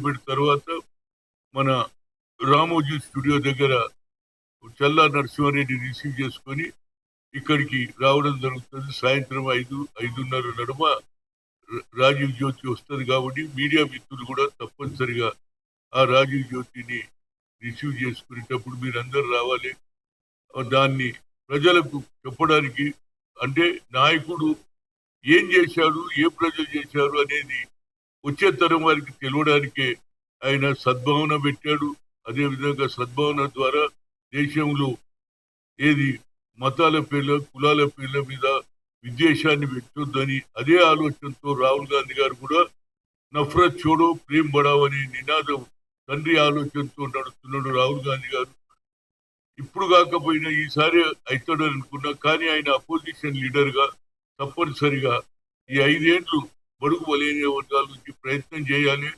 సూర్యాపేట తర్వాత మన రామోజీ స్టూడియో దగ్గర చల్లా నరసింహారెడ్డి రిసీవ్ చేసుకొని ఇక్కడికి రావడం జరుగుతుంది. సాయంత్రం 5:30 నడుమ రాజీవ్ జ్యోతి వస్తుంది కాబట్టి మీడియా మిత్రులు కూడా తప్పనిసరిగా ఆ రాజీవ్ జ్యోతిని రిసీవ్ చేసుకునేటప్పుడు మీరందరూ రావాలి. దాన్ని ప్రజలకు చెప్పడానికి, అంటే నాయకుడు ఏం చేశాడు, ఏ ప్రజలు చేశారు అనేది వచ్చే తరం వారికి తెలియడానికే ఆయన సద్భావన పెట్టాడు. అదేవిధంగా సద్భావన ద్వారా దేశంలో ఏది మతాల పేర్ల, కులాల పేర్ల మీద విద్వేషాన్ని పెట్టొద్దని అదే ఆలోచనతో రాహుల్ గాంధీ గారు కూడా నఫరత్ చోడో ప్రేమ్ బడావ్ అనే నినాదం తండ్రి ఆలోచనతో నడుస్తున్నాడు రాహుల్ గాంధీ గారు. ఇప్పుడు కాకపోయినా ఈసారి అవుతాడని అనుకున్నా, కానీ ఆయన అపోజిషన్ లీడర్ గా తప్పనిసరిగా ఈ 5 ఏళ్లు బడుగు బలైన వర్గాల నుంచి ప్రయత్నం చేయాలి.